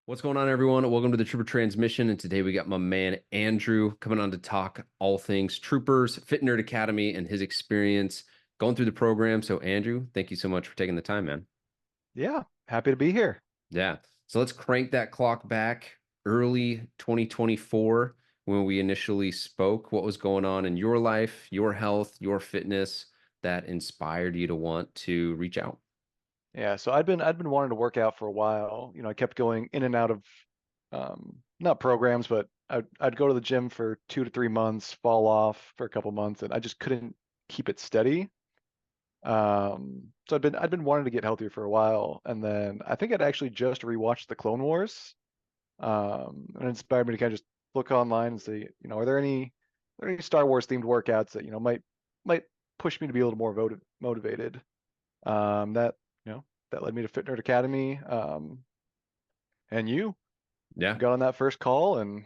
What's going on, everyone? Welcome to the Trooper Transmission. And today we got my man Andrew coming on to talk all things Troopers, Fit Nerd Academy, and his experience going through the program. So, Andrew, thank you so much for taking the time, man. Yeah, happy to be here. Yeah. So let's crank that clock back early 2024 when we initially spoke. What was going on in your life, your health, your fitness that inspired you to want to reach out? Yeah, so I'd been wanting to work out for a while. I kept going in and out of not programs, but I'd go to the gym for 2 to 3 months, fall off for a couple months, and I just couldn't keep it steady. So I'd been wanting to get healthier for a while, and then I think I'd actually just rewatched the Clone Wars, and it inspired me to kind of just look online and see, are there any Star Wars themed workouts that might push me to be a little more motivated. That you know that led me to Fit Nerd Academy. And you Yeah, got on that first call, and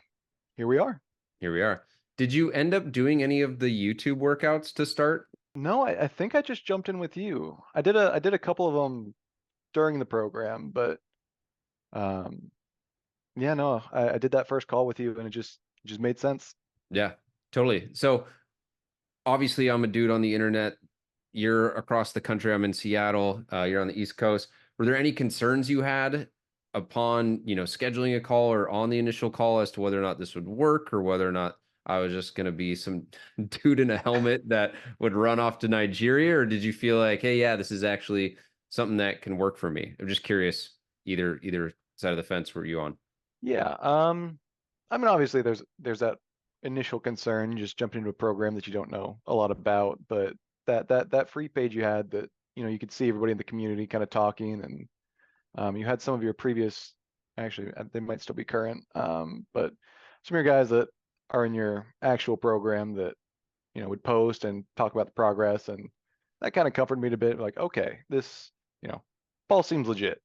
here we are. here we are. Did you end up doing any of the YouTube workouts to start? No, I think I just jumped in with you. I did a couple of them during the program, but um, yeah, no, I did that first call with you, and it just made sense. Yeah, totally. So obviously, I'm a dude on the internet. You're across the country. I'm in Seattle. You're on the East Coast. Were there any concerns you had upon, scheduling a call or on the initial call as to whether or not this would work or whether or not I was just going to be some dude in a helmet that would run off to Nigeria? Or did you feel like, hey, yeah, this is actually something that can work for me? I'm just curious, either side of the fence were you on? Yeah. I mean, obviously, there's that initial concern just jumping into a program that you don't know a lot about, but that free page you had that you could see everybody in the community kind of talking, and you had some of your previous, actually, they might still be current, but some of your guys that are in your actual program that would post and talk about the progress, and that kind of comforted me a bit. Like, okay, this you know, Paul seems legit.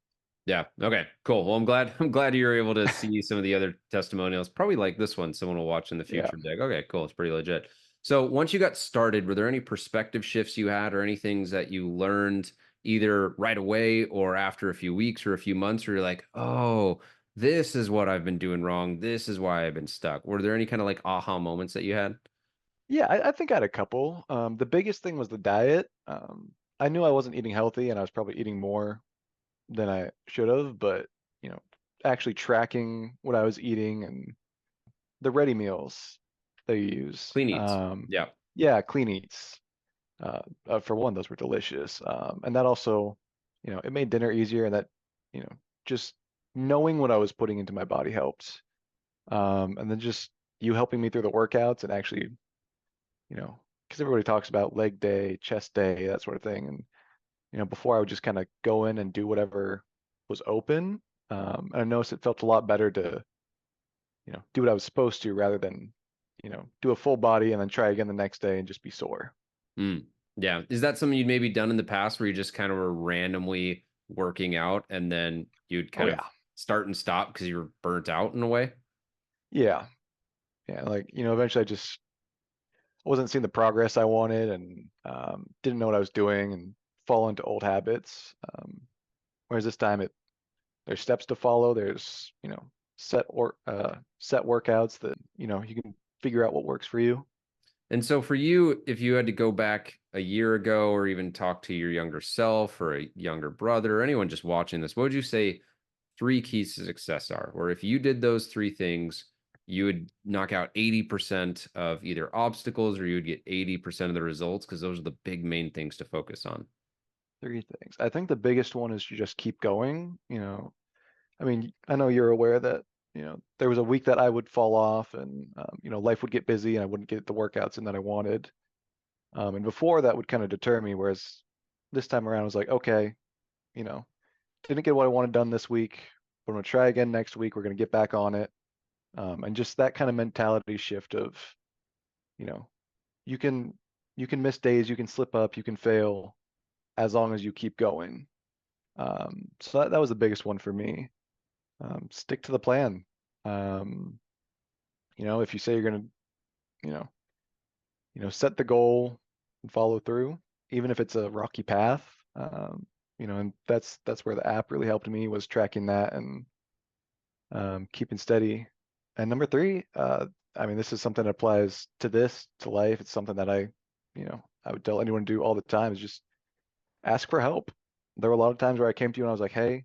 Yeah. Okay. Cool. Well, I'm glad I'm glad you were able to see some of the other testimonials. Probably like this one, someone will watch in the Yeah. future and be like, okay, cool. It's pretty legit. So once you got started, were there any perspective shifts you had or any things that you learned either right away or after a few weeks or a few months where you're like, oh, this is what I've been doing wrong. This is why I've been stuck. Were there any kind of like aha moments that you had? Yeah, I think I had a couple. The biggest thing was the diet. I knew I wasn't eating healthy, and I was probably eating more than I should have, but you know, actually tracking what I was eating and the ready meals they use. Clean eats. Yeah. Yeah, clean eats. For one, those were delicious. And that also, it made dinner easier, and that, you know, just knowing what I was putting into my body helped. And then just you helping me through the workouts and actually, because everybody talks about leg day, chest day, that sort of thing. And, before I would just kind of go in and do whatever was open. And I noticed it felt a lot better to, do what I was supposed to rather than, do a full body and then try again the next day and just be sore. Mm. Yeah. Is that something you'd maybe done in the past where you just kind of were randomly working out and then you'd Oh kind of yeah. start and stop because you were burnt out in a way? Yeah. Yeah. Like, eventually I wasn't seeing the progress I wanted, and didn't know what I was doing and fall into old habits. Whereas this time there's steps to follow. There's, set workouts that, you can figure out what works for you. And so for you, if you had to go back a year ago or even talk to your younger self or a younger brother or anyone just watching this, what would you say three keys to success are? Or if you did those three things, you would knock out 80% of either obstacles or you would get 80% of the results because those are the big main things to focus on. Three things. I think the biggest one is to just keep going. I mean, I know you're aware that, there was a week that I would fall off, and, life would get busy and I wouldn't get the workouts in that I wanted. And before that would kind of deter me, whereas this time around I was like, okay, you know, didn't get what I wanted done this week. We're going to try again next week. We're going to get back on it. And just that kind of mentality shift of, you know, you can you can miss days, you can slip up, you can fail as long as you keep going. So that was the biggest one for me. Stick to the plan. Um, if you say you're going to, you know, set the goal and follow through, even if it's a rocky path. And that's where the app really helped me, was tracking that and keeping steady. And number three, I mean, this is something that applies to this, to life. It's something that I would tell anyone to do all the time is just ask for help. There were a lot of times where I came to you and I was like, hey,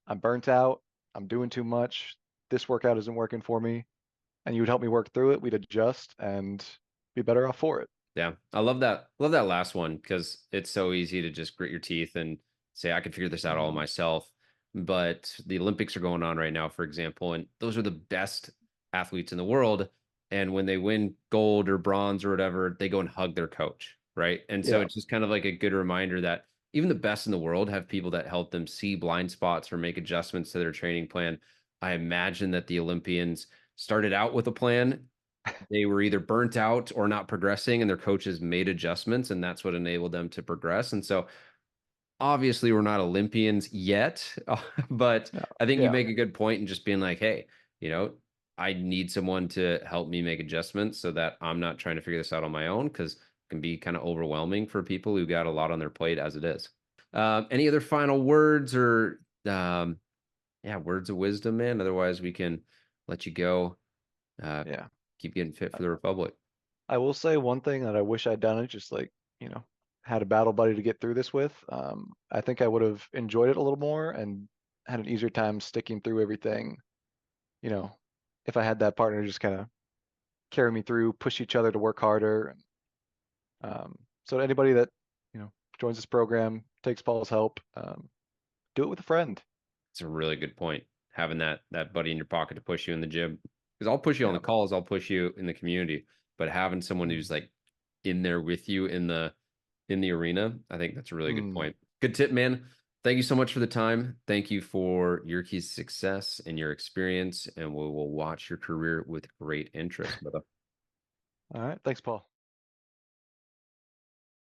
I'm burnt out. I'm doing too much. This workout isn't working for me. And you would help me work through it. We'd adjust and be better off for it. Yeah, I love that. Love that last one because it's so easy to just grit your teeth and say, I can figure this out all Mhm. myself. But the Olympics are going on right now, for example, and those are the best athletes in the world. And when they win gold or bronze or whatever, they go and hug their coach, right? And so Yeah. it's just kind of like a good reminder that even the best in the world have people that help them see blind spots or make adjustments to their training plan. I imagine that the Olympians started out with a plan, they were either burnt out or not progressing, and their coaches made adjustments, and that's what enabled them to progress. And so, obviously, we're not Olympians yet, but No. I think you Yeah. make a good point in just being like, hey, you know, I need someone to help me make adjustments so that I'm not trying to figure this out on my own because it can be kind of overwhelming for people who got a lot on their plate as it is. Any other final words or, yeah, words of wisdom, man? Otherwise, we can let you go. Uh, Yeah. keep getting fit for the Republic. I will say one thing that I wish I'd done it, just like, you know, had a battle buddy to get through this with. I think I would have enjoyed it a little more and had an easier time sticking through everything, you know, if I had that partner just kind of carry me through, push each other to work harder. And so to anybody that, joins this program, takes Paul's help, do it with a friend. It's a really good point. Having that buddy in your pocket to push you in the gym. Because I'll push you on the Yeah. calls, I'll push you in the community. But having someone who's Mm. like in there with you in the arena, I think that's a really good Mm. point. Good tip, man. Thank you so much for the time. Thank you for your keys to success and your experience. And we will watch your career with great interest, brother. All right. Thanks, Paul.